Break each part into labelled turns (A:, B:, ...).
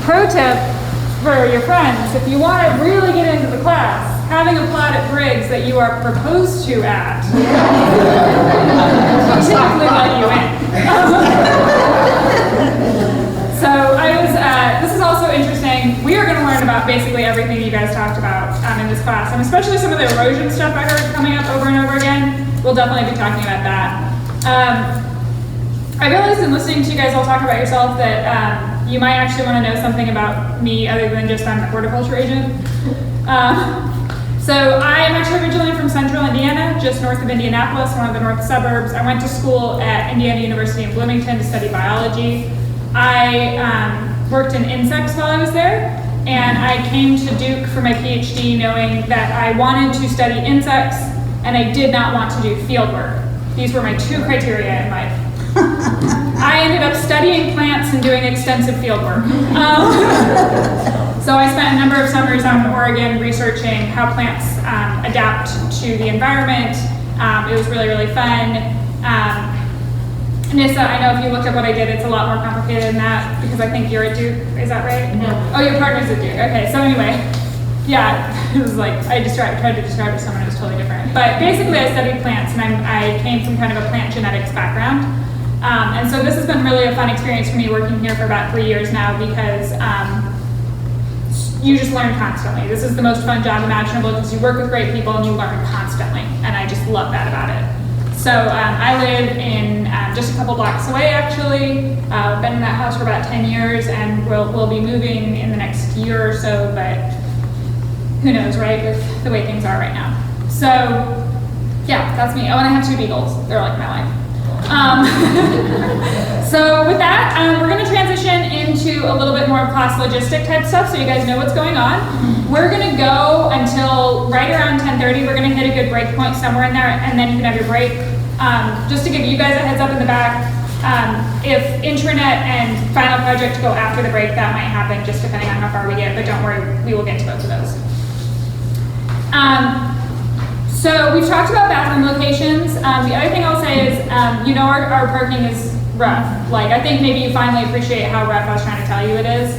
A: Pro tip for your friends, if you want to really get into the class, having a plot at Briggs that you are proposed to at will typically let you in. So this is also interesting. We are going to learn about basically everything you guys talked about in this class, and especially some of the erosion stuff I heard coming up over and over again. We'll definitely be talking about that. I realized in listening to you guys all talk about yourself that you might actually want to know something about me other than just I'm a horticulture agent. So I am actually originally from central Indiana, just north of Indianapolis, one of the north suburbs. I went to school at Indiana University in Bloomington to study biology. I worked in insects while I was there, and I came to Duke for my PhD knowing that I wanted to study insects and I did not want to do field work. These were my two criteria in life. I ended up studying plants and doing extensive field work. So I spent a number of summers out in Oregon researching how plants adapt to the environment. It was really, really fun. Nissa, I know if you looked up what I did, it's a lot more complicated than that because I think you're at Duke, is that right?
B: No.
A: Oh, your partner's at Duke. Okay, so anyway, yeah, it was like, I tried to describe it to someone who was totally different. But basically I studied plants and I came from kind of a plant genetics background. And so this has been really a fun experience for me working here for about 3 years now because you just learn constantly. This is the most fun job imaginable because you work with great people and you learn constantly. And I just love that about it. So I live in just a couple blocks away actually. Been in that house for about 10 years and we'll be moving in the next year or so, but who knows, right, with the way things are right now. So yeah, that's me. Oh, and I have 2 beagles. They're like my life. So with that, we're going to transition into a little bit more class logistic type stuff so you guys know what's going on. We're going to go until right around 10:30. We're going to hit a good break point somewhere in there and then you can have your break. Just to give you guys a heads up in the back, if intranet and final project go after the break, that might happen just depending on how far we get, but don't worry, we will get to both of those. So we've talked about bathroom locations. The other thing I'll say is, you know our parking is rough. Like, I think maybe you finally appreciate how rough I was trying to tell you it is.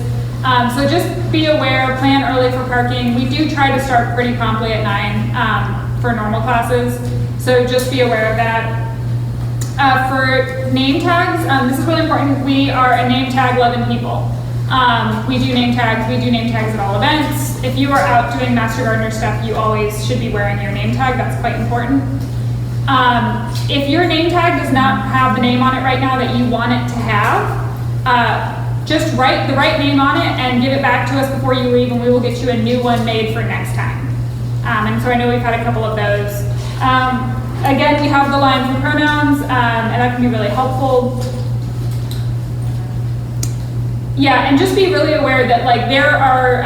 A: So just be aware, plan early for parking. We do try to start pretty promptly at 9 for normal classes, so just be aware of that. For name tags, this is really important. We are a name tag loving people. We do name tags at all events. If you are out doing Master Gardener stuff, you always should be wearing your name tag. That's quite important. If your name tag does not have the name on it right now that you want it to have, just write the right name on it and give it back to us before you leave and we will get you a new one made for next time. And so I know we've had a couple of those. Again, we have the line for pronouns and that can be really helpful. Yeah, and just be really aware that like there are,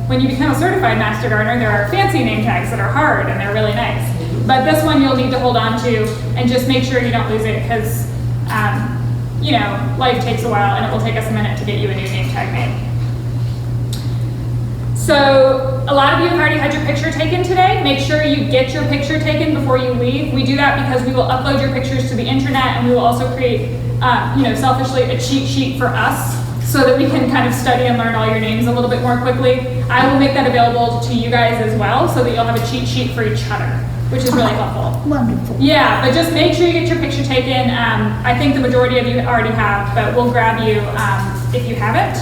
A: when you become a certified Master Gardener, there are fancy name tags that are hard and they're really nice. But this one you'll need to hold on to and just make sure you don't lose it because, you know, life takes a while and it will take us a minute to get you a new name tag made. So a lot of you have already had your picture taken today. Make sure you get your picture taken before you leave. We do that because we will upload your pictures to the internet and we will also create, you know, selfishly a cheat sheet for us so that we can kind of study and learn all your names a little bit more quickly. I will make that available to you guys as well so that you'll have a cheat sheet for each other, which is really helpful.
C: Wonderful.
A: Yeah, but just make sure you get your picture taken. I think the majority of you already have, but we'll grab you if you haven't.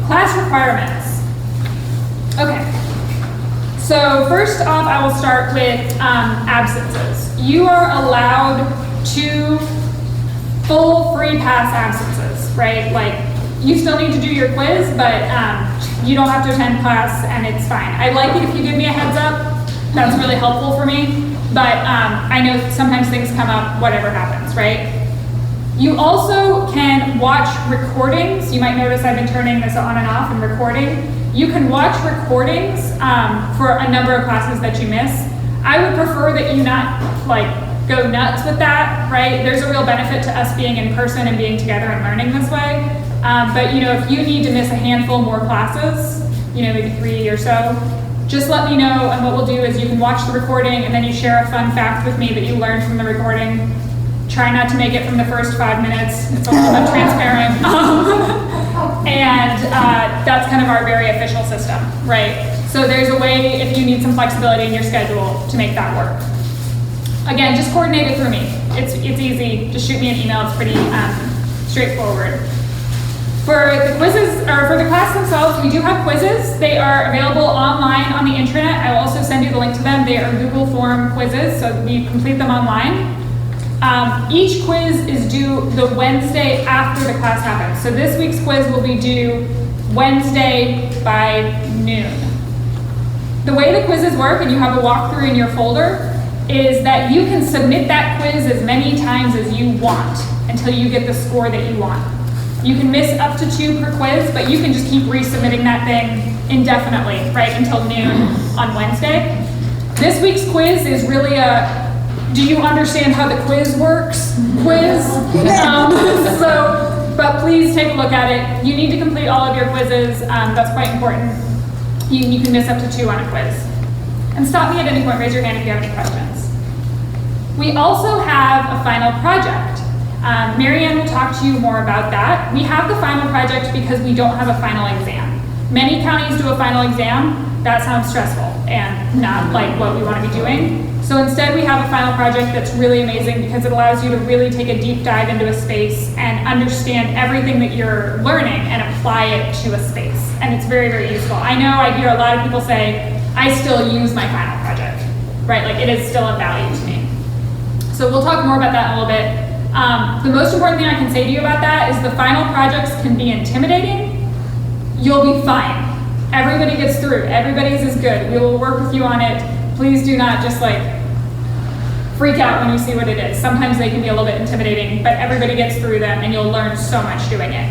A: Class requirements. Okay, so first off, I will start with absences. You are allowed 2 full free pass absences, right? Like, you still need to do your quiz, but you don't have to attend class and it's fine. I like it if you give me a heads up. That's really helpful for me, but I know sometimes things come up, whatever happens, right? You also can watch recordings. You might notice I've been turning this on and off and recording. You can watch recordings for a number of classes that you miss. I would prefer that you not like go nuts with that, right? There's a real benefit to us being in person and being together and learning this way. But you know, if you need to miss a handful more classes, you know, maybe 3 or so, just let me know, and what we'll do is you can watch the recording and then you share a fun fact with me that you learned from the recording. Try not to make it from the first 5 minutes. It's a little bit transparent. kind of our very official system, right? So there's a way, if you need some flexibility in your schedule, to make that work. Again, just coordinate it through me. It's easy. Just shoot me an email. It's pretty straightforward. For the quizzes, or for the class themselves, we do have quizzes. They are available online on the intranet. I will also send you the link to them. They are Google Form quizzes, so you complete them online. Each quiz is due the Wednesday after the class happens. So this week's quiz will be due Wednesday by noon. The way the quizzes work, and you have a walkthrough in your folder, is that you can submit that quiz as many times as you want until you get the score that you want. You can miss up to 2 per quiz, but you can just keep resubmitting that thing indefinitely, right, until noon on Wednesday. This week's quiz is really a do you understand how the quiz works quiz. But please take a look at it. You need to complete all of your quizzes. That's quite important. You can miss up to 2 on a quiz. And stop me at any point, raise your hand if you have any questions. We also have a final project. Marianne will talk to you more about that. We have the final project because we don't have a final exam. Many counties do a final exam. That sounds stressful and not like what we want to be doing. So instead we have a final project that's really amazing because it allows you to really take a deep dive into a space and understand everything that you're learning and apply it to a space. And it's very, very useful. I know I hear a lot of people say, I still use my final project, right? Like it is still of value to me. So we'll talk more about that in a little bit. The most important thing I can say to you about that is the final projects can be intimidating. You'll be fine. Everybody gets through. Everybody's is good. We will work with you on it. Please do not just like freak out when you see what it is. Sometimes they can be a little bit intimidating, but everybody gets through them and you'll learn so much doing it.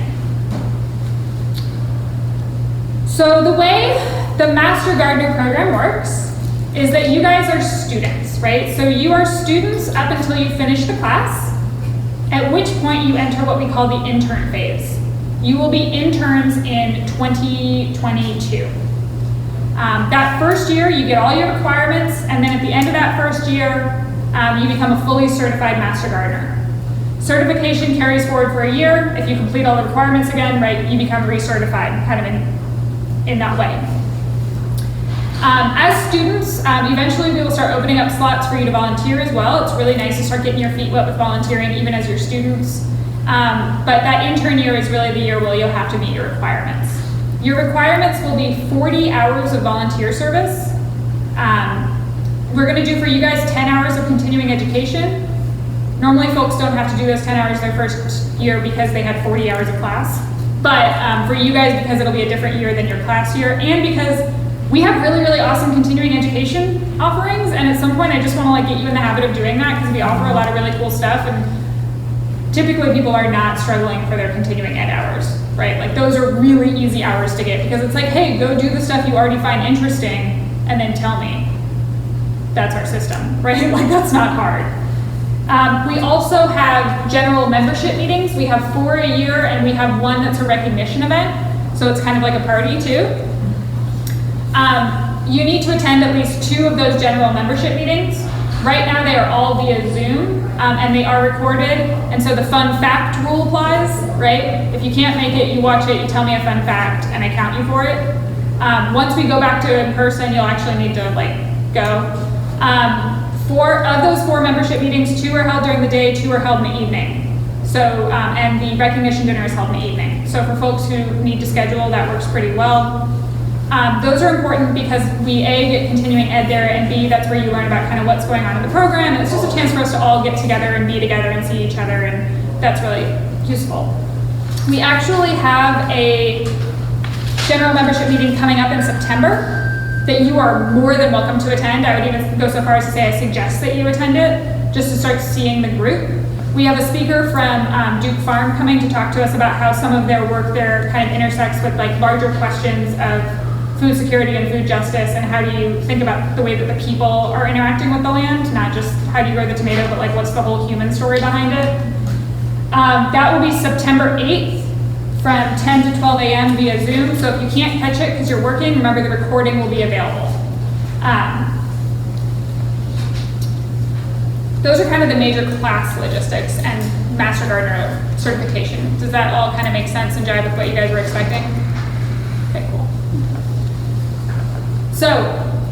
A: So the way the Master Gardener program works is that you guys are students, right? So you are students up until you finish the class, at which point you enter what we call the intern phase. You will be interns in 2022. That first year, you get all your requirements, and then at the end of that first year, you become a fully certified Master Gardener. Certification carries forward for a year. If you complete all the requirements again, right, you become recertified, kind of in that way. As students, eventually we will start opening up slots for you to volunteer as well. It's really nice to start getting your feet wet with volunteering, even as your students. But that intern year is really the year where you'll have to meet your requirements. Your requirements will be 40 hours of volunteer service. We're going to do for you guys 10 hours of continuing education. Normally folks don't have to do those 10 hours their first year because they had 40 hours of class. But for you guys, because it'll be a different year than your class year, and because we have really, really awesome continuing education offerings, and at some point I just want to like get you in the habit of doing that because we offer a lot of really cool stuff, and typically people are not struggling for their continuing ed hours, right? Like those are really easy hours to get because it's like, hey, go do the stuff you already find interesting and then tell me. That's our system, right? Like that's not hard. We also have general membership meetings. We have 4 a year, and we have 1 that's a recognition event. So it's kind of like a party too. You need to attend at least 2 of those general membership meetings. Right now they are all via Zoom, and they are recorded, and so the fun fact rule applies, right? If you can't make it, you watch it, you tell me a fun fact, and I count you for it. Once we go back to in person, you'll actually need to like go. 4 of those 4 membership meetings, 2 are held during the day, 2 are held in the evening. So, and the recognition dinner is held in the evening. So for folks who need to schedule, that works pretty well. Those are important because we A, get continuing ed there, and B, that's where you learn about kind of what's going on in the program, and it's just a chance for us to all get together and be together and see each other, and that's really useful. We actually have a general membership meeting coming up in September that you are more than welcome to attend. I would even go so far as to say I suggest that you attend it, just to start seeing the group. We have a speaker from Duke Farm coming to talk to us about how some of their work there kind of intersects with like larger questions of food security and food justice, and how do you think about the way that the people are interacting with the land, not just how do you grow the tomato, but like what's the whole human story behind it. That will be September 8th from 10 to 12 a.m. via Zoom, so if you can't catch it because you're working, remember the recording will be available. Those are kind of the major class logistics and Master Gardener certification. Does that all kind of make sense and jive with what you guys were expecting? Okay, cool. So,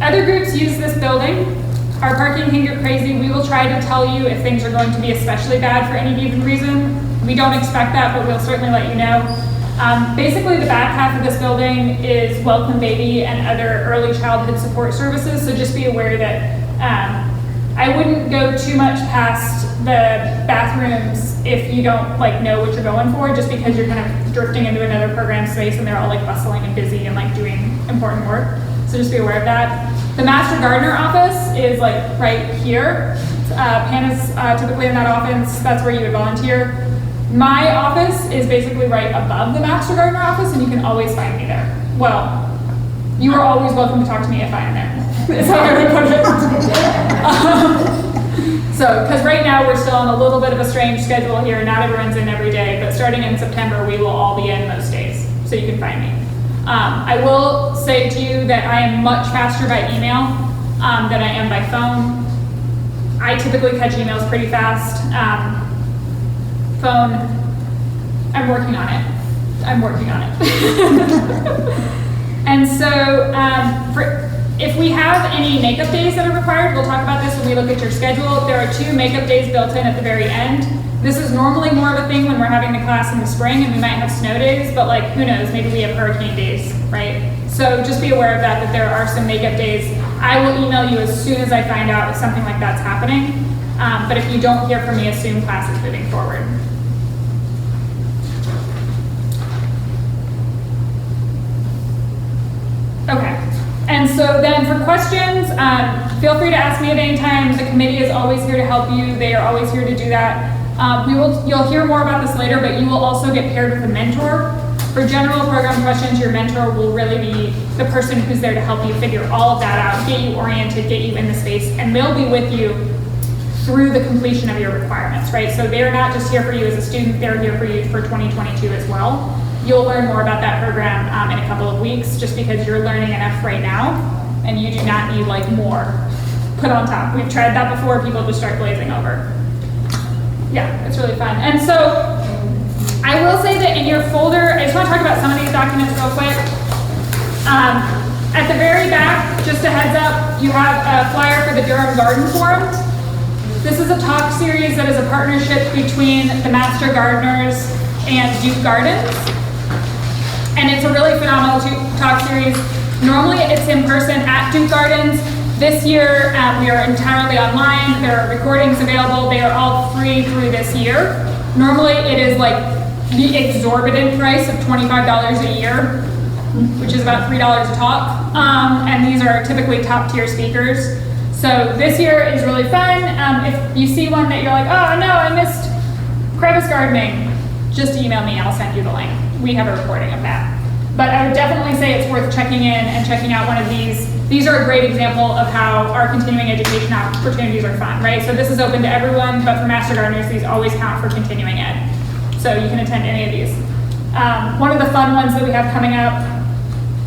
A: other groups use this building. Our parking can get crazy. We will try to tell you if things are going to be especially bad for any given reason. We don't expect that, but we'll certainly let you know. Basically, the back half of this building is Welcome Baby and other early childhood support services, so just be aware that I wouldn't go too much past the bathrooms if you don't know what you're going for, just because you're kind of drifting into another program space and they're all bustling and busy and doing important work. So just be aware of that. The Master Gardener office is right here. Pam is typically in that office. That's where you would volunteer. My office is basically right above the Master Gardener office, and you can always find me there. Well, you are always welcome to talk to me if I am there. Is how I would put it. Because right now we're still on a little bit of a strange schedule here. Not everyone's in every day, but starting in September, we will all be in most days, so you can find me. I will say to you that I am much faster by email than I am by phone. I typically catch emails pretty fast. Phone, I'm working on it. And so if we have any makeup days that are required, we'll talk about this when we look at your schedule. There are 2 makeup days built in at the very end. This is normally more of a thing when we're having the class in the spring and we might have snow days, but who knows, maybe we have hurricane days, right? So just be aware of that there are some makeup days. I will email you as soon as I find out if something like that's happening. But if you don't hear from me, assume class is moving forward. Okay, and so then for questions, feel free to ask me at any time. The committee is always here to help you. They are always here to do that. You'll hear more about this later, but you will also get paired with a mentor. For general program questions, your mentor will really be the person who's there to help you figure all of that out, get you oriented, get you in the space, and they'll be with you through the completion of your requirements, right? So they're not just here for you as a student, they're here for you for 2022 as well. You'll learn more about that program in a couple of weeks, just because you're learning enough right now, and you do not need more put on top. We've tried that before, people just start glazing over. Yeah, it's really fun. And so I will say that in your folder, I just want to talk about some of these documents real quick. At the very back, just a heads up, you have a flyer for the Durham Garden Forum. This is a talk series that is a partnership between the Master Gardeners and Duke Gardens. And it's a really phenomenal talk series. Normally it's in person at Duke Gardens. This year we are entirely online. There are recordings available. They are all free through this year. Normally it is the exorbitant price of $25 a year, which is about $3 a talk. And these are typically top tier speakers. So this year is really fun. If you see one that you're oh no, I missed crevice gardening, just email me, I'll send you the link. We have a recording of that. But I would definitely say it's worth checking in and checking out one of these. These are a great example of how our continuing education opportunities are fun, right? So this is open to everyone, but for Master Gardeners, these always count for continuing ed. So you can attend any of these. One of the fun ones that we have coming up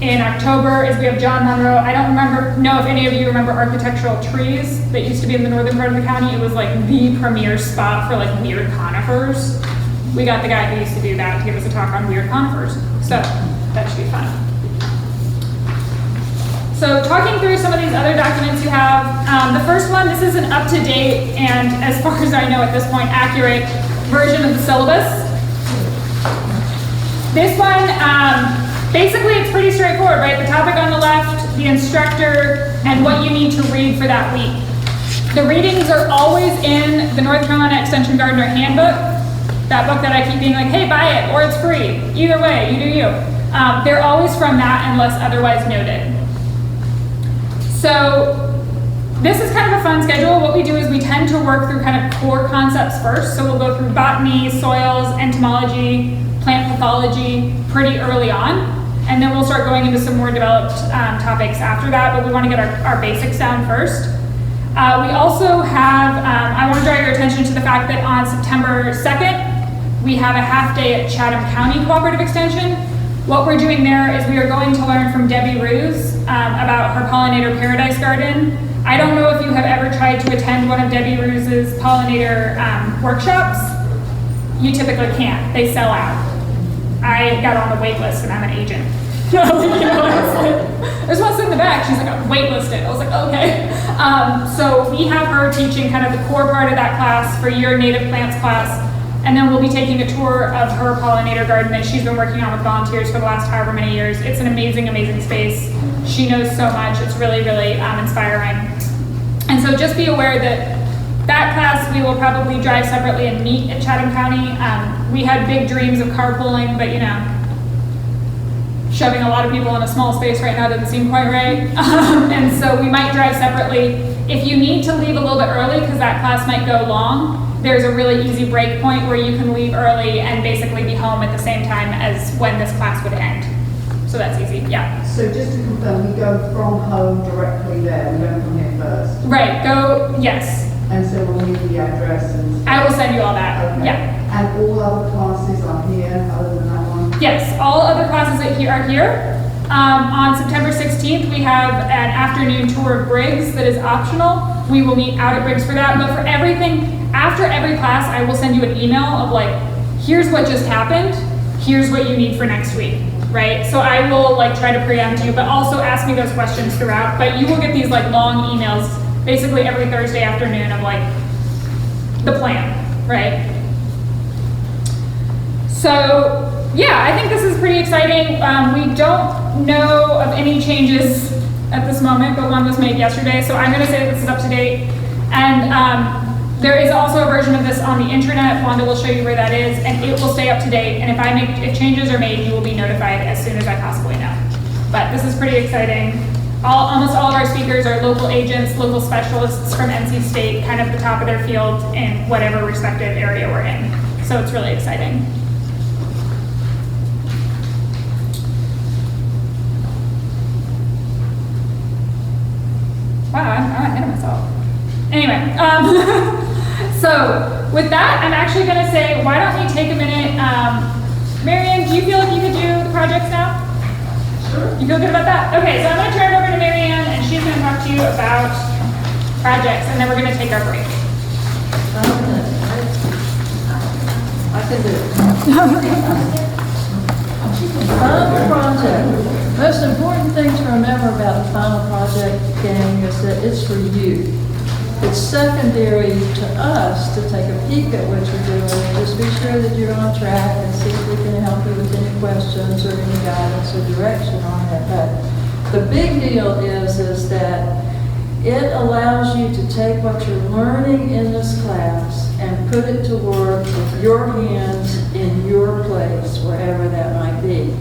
A: in October is we have John Monroe. I don't know if any of you remember Architectural Trees that used to be in the northern part of the county. It was the premier spot for weird conifers. We got the guy who used to do that to give us a talk on weird conifers. So that should be fun. So talking through some of these other documents you have, the first one, this is an up-to-date and, as far as I know at this point, accurate version of the syllabus. This one, basically it's pretty straightforward, right? The topic on the left, the instructor, and what you need to read for that week. The readings are always in the North Carolina Extension Gardener Handbook, that book that I keep being hey, buy it, or it's free. Either way, you do you. They're always from that unless otherwise noted. So this is kind of a fun schedule. What we do is we tend to work through kind of core concepts first. So we'll go through botany, soils, entomology, plant pathology pretty early on. And then we'll start going into some more developed topics after that, but we want to get our basics down first. We also have, I want to draw your attention to the fact that on September 2nd, we have a half day at Chatham County Cooperative Extension. What we're doing there is we are going to learn from Debbie Ruse about her Pollinator Paradise Garden. I don't know if you have ever tried to attend one of Debbie Ruse's pollinator workshops. You typically can't, they sell out. I got on the wait list and I'm an agent. There's one in the back. She's like, I'm waitlisted. I was like, okay. So we have her teaching kind of the core part of that class for your native plants class. And then we'll be taking a tour of her pollinator garden that she's been working on with volunteers for the last however many years. It's an amazing, amazing space. She knows so much. It's really, really inspiring. And so just be aware that that class we will probably drive separately and meet in Chatham County. We had big dreams of carpooling, but you know, shoving a lot of people in a small space right now doesn't seem quite right. And so we might drive separately. If you need to leave a little bit early because that class might go long, there's a really easy break point where you can leave early and basically be home at the same time as when this class would end. So that's easy, yeah.
B: So just to confirm, we go from home directly there, we don't come here first?
A: Right, go, yes.
B: And so we'll need the address and...
A: I will send you all that,
B: okay.
A: Yeah.
B: And all other classes are here, other than that one?
A: Yes, all other classes are here. On September 16th, we have an afternoon tour of Briggs that is optional. We will meet out at Briggs for that, but for everything, after every class, I will send you an email of like, here's what just happened, here's what you need for next week, right? So I will like try to preempt you, but also ask me those questions throughout. But you will get these like long emails basically every Thursday afternoon of like the plan, right? So yeah, I think this is pretty exciting. We don't know of any changes at this moment, but one was made yesterday, so I'm going to say that this is up to date. And there is also a version of this on the internet. Wanda will show you where that is, and it will stay up to date. And if changes are made, you will be notified as soon as I possibly know. But this is pretty exciting. Almost all of our speakers are local agents, local specialists from NC State, kind of the top of their field in whatever respective area we're in. So it's really exciting. Wow, I'm ahead of myself. Anyway, so with that, I'm actually going to say, why don't we take a minute? Marianne, do you feel like you could do the projects now? Sure. You feel good about that? Okay, so I'm going to turn it over to Marianne, and she's going to talk to you about projects, and then we're going to take our break.
C: I can do it. Final project. Most important thing to remember about the final project gang is that it's for you. It's secondary to us to take a peek at what you're doing and just be sure that you're on track and see if we can help you with any questions or any guidance or direction on it. But the big deal is that it allows you to take what you're learning in this class and put it to work with your hands in your place, wherever that might be.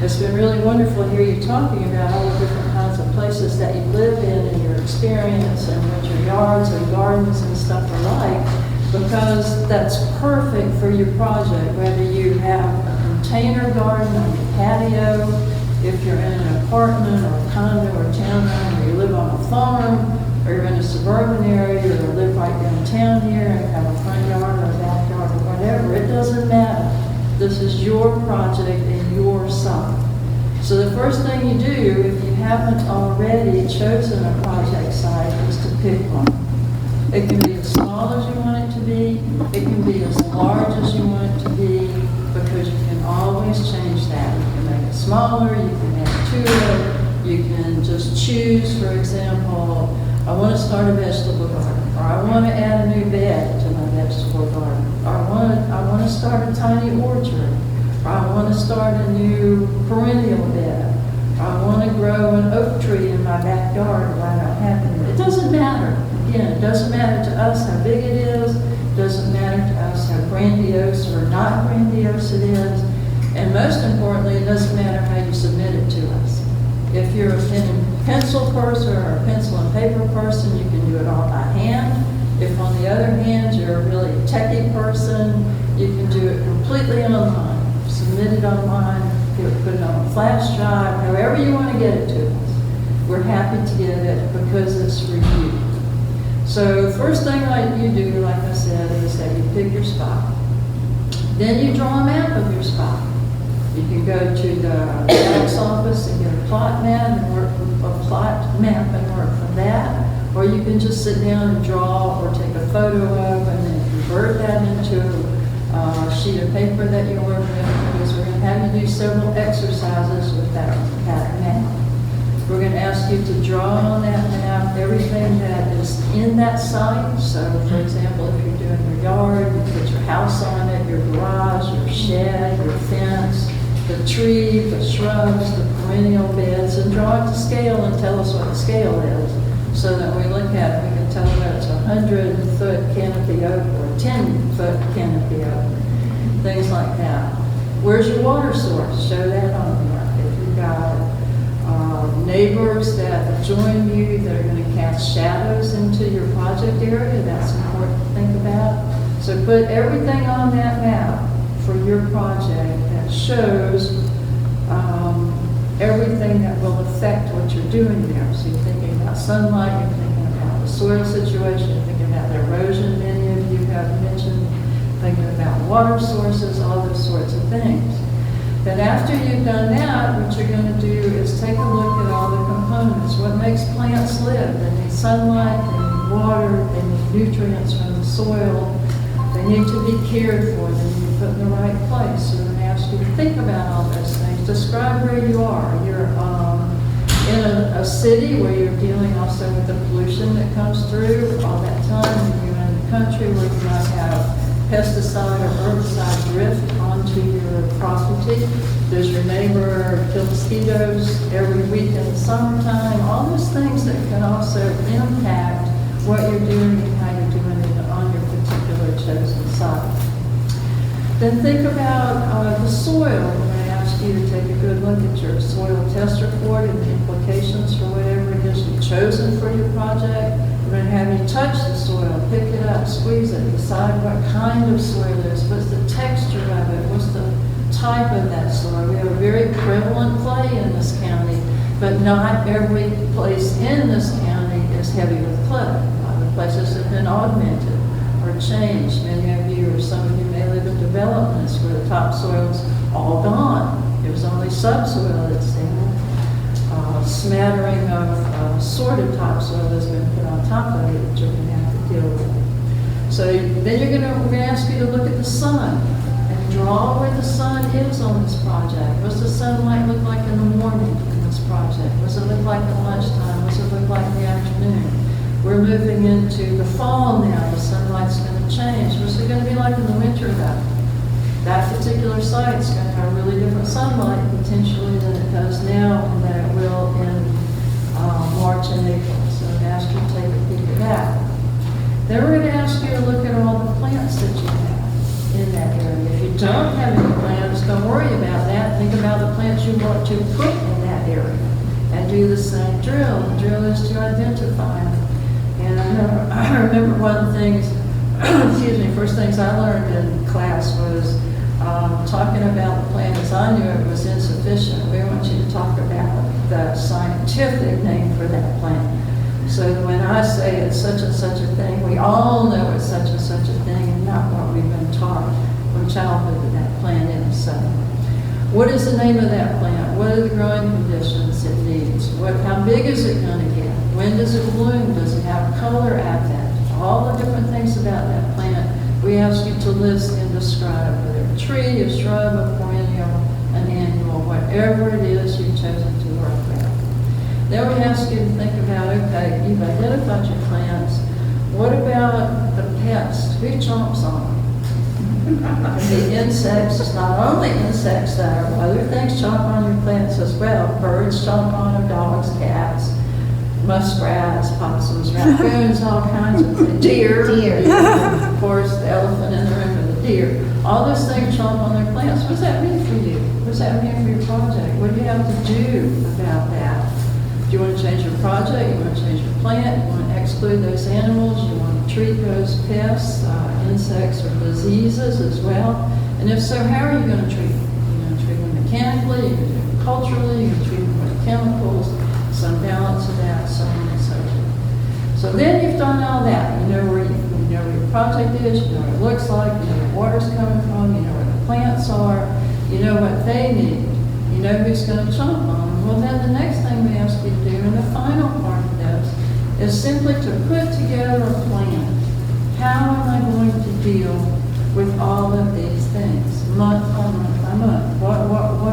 C: It's been really wonderful to hear you talking about all the different kinds of places that you live in and your experience and what your yards and gardens and stuff are like, because that's perfect for your project, whether you have a container garden on your patio, if you're in an apartment or a condo or townhome, or you live on a farm, or you're in a suburban area, or live right downtown here and have a front yard or a backyard or whatever, it doesn't matter. This is your project and your site. So the first thing you do, if you haven't already chosen a project site, is to pick one. It can be as small as you want it to be. It can be as large as you want it to be, because you can always change that. You can make it smaller, you can add to it, you can just choose, for example, I want to start a vegetable garden, or I want to add a new bed to my vegetable garden, or I want to start a tiny orchard, or I want to start a new perennial bed, or I want to grow an oak tree in my backyard where I don't have any. It doesn't matter. Again, it doesn't matter to us how big it is. It doesn't matter to us how grandiose or not grandiose it is. And most importantly, it doesn't matter how you submit it to us. If you're a pen and pencil person or a pencil and paper person, you can do it all by hand. If on the other hand, you're a really techie person, you can do it completely online. Submit it online, put it on a flash drive, however you want to get it to us. We're happy to get it because it's for you. So the first thing that you do, like I said, is that you pick your spot. Then you draw a map of your spot. You can go to the tax office and get a plot map and work from that, or you can just sit down and draw or take a photo of and then convert that into a sheet of paper that you're working with, because we're going to have you do several exercises with that you to draw on that map everything that is in that site. So, for example, if you're doing your yard, you put your house on it, your garage, your shed, your fence, the tree, the shrubs, the perennial beds, and draw it to scale and tell us what the scale is. So that when we look at it, we can tell whether it's a 100-foot canopy oak or a 10-foot canopy oak, things like that. Where's your water source? Show that on the map. If you've got neighbors that adjoin you that are going to cast shadows into your project area, that's important to think about. So put everything on that map for your project that shows everything that will affect what you're doing there. So you're thinking about sunlight, you're thinking about the soil situation, you're thinking about the erosion, many of you have mentioned, thinking about water sources, all those sorts of things. Then after you've done that, what you're going to do is take a look at all the components. What makes plants live? They need sunlight, they need water, they need nutrients from the soil. They need to be cared for, they need to be put in the right place. So we're going to ask you to think about all those things. Describe where you are. You're in a city where you're dealing also with the pollution that comes through all that time. And you're in the country where you might have pesticide or herbicide drift onto your property. Does your neighbor kill mosquitoes every week in the summertime? All those things that can also impact what you're doing and how you're doing it on your particular chosen site. Then think about the soil. We're going to ask you to take a good look at your soil test report and the implications for whatever it is you've chosen for your project. We're going to have you touch the soil, pick it up, squeeze it, decide what kind of soil it is, what's the texture of it, what's the type of that soil. We have a very prevalent clay in this county, but not every place in this county is heavy with clay. A lot of places have been augmented or changed. Many of you, or some of you, may live in developments where the topsoil's all gone. There's only subsoil that's there. Smattering of sorted topsoil has been put on top of it that you're going to have to deal with. So then we're going to ask you to look at the sun and draw where the sun is on this project. What's the sunlight look like in the morning in this project? What's it look like at lunchtime? What's it look like in the afternoon? We're moving into the fall now. The sunlight's going to change. What's it going to be like in the winter though? That particular site's going to have really different sunlight potentially than it does now and that it will in March and April. So I'd ask you to take a peek at that. Then we're going to ask you to look at all the plants that you have in that area. If you don't have any plants, don't worry about that. Think about the plants you want to put in that area and do the same drill. The drill is to identify them. And I remember one of the things, first things I learned in class was talking about the plant as I knew it was insufficient. We want you to talk about the scientific name for that plant. So when I say it's such and such a thing, we all know it's such and such a thing and not what we've been taught from childhood that that plant is. So what is the name of that plant? What are the growing conditions it needs? How big is it going to get? When does it bloom? Does it have color advent? All the different things about that plant we ask you to list and describe, whether a tree, a shrub, a perennial, an annual, whatever it is you've chosen to work with. Then we ask you to think about, okay, you've identified your plants. What about the pests? Who chomps on them? The insects, it's not only insects that are, other things chomp on your plants as well. Birds chomp on them, dogs, cats, muskrats, possums, raccoons, all kinds of things. Deer. Of course, the elephant in the room and the deer. All those things chomp on their plants. What does that mean for you? What does that mean for your project? What do you have to do about that? Do you want to change your project? You want to change your plant? You want to exclude those animals? You want to treat those pests, insects, or diseases as well? And if so, how are you going to treat them? You're going to treat them mechanically, you're going to treat them culturally, you're going to treat them with chemicals, some balance of that, so on and so forth. So then you've done all that. You know where your project is, you know what it looks like, you know where water's coming from, you know where the plants are, you know what they need, you know who's going to chomp on them. Well, then the next thing we ask you to do, and the final part of this, is simply to put together a plan. How am I going to deal with all of these things, month by month by month? What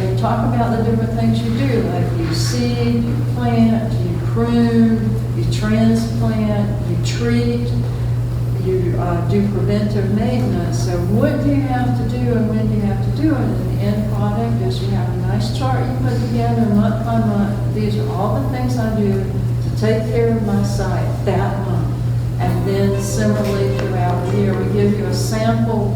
C: in talk about the different things you do, like you seed, you plant, you prune, you transplant, you treat, you do preventive maintenance. So what do you have to do and when do you have to do it? And the end product is you have a nice chart you put together month by month. These are all the things I do to take care of my site that month. And then similarly throughout the year, we give you a sample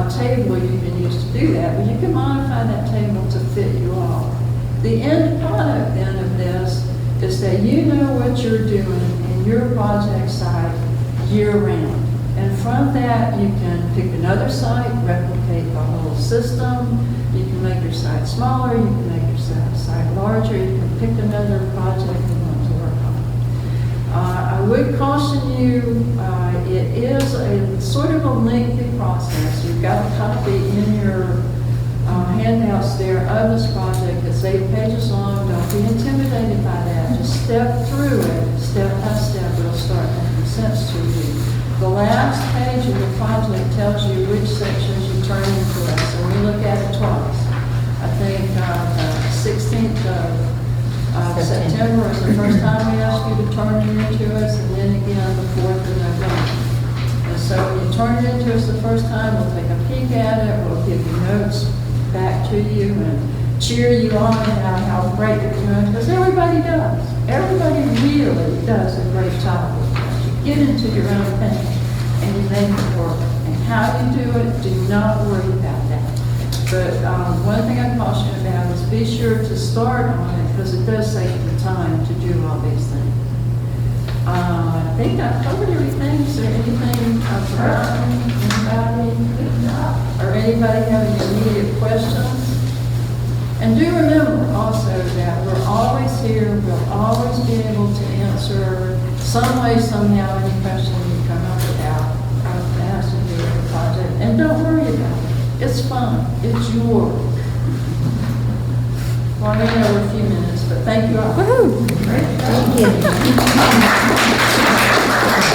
C: table you can use to do that, but you can modify that table to fit you all. The end product then of this is that you know what you're doing in your project site year-round. And from that, you can pick another site, replicate the whole system. You can make your site smaller, you can make your site larger, you can pick another project you want to work on. I would caution you, it is a sort of a lengthy process. You've got a copy in your handouts there of this project. It's 8 pages long. Don't be intimidated by that. Just step through it, step by step. It'll start making sense to you. The last page of the project tells you which sections you turn into us, and we look at it twice. I think the 16th of September is the first time we ask you to turn it into us, and then again the 4th of November. And so when you turn it into us the first time, we'll take a peek at it, we'll give you notes back to you and cheer you on about how great you're doing, because everybody does. Everybody really does a great job with that. You get into your own thing and you make it work. And how you do it, do not worry about that. But one thing I caution you about is be sure to start on it, because it does take the time to do all these things. I think I covered everything. Is there anything I've forgotten? Anybody? Or anybody have any immediate questions? And do remember also that we're always here. We'll always be able to answer some way, somehow, any question you come up about that has to do with the project. And don't worry about it. It's fun. It's your work. Well, I know we're a few minutes, but thank you all.
D: Woohoo! Thank you.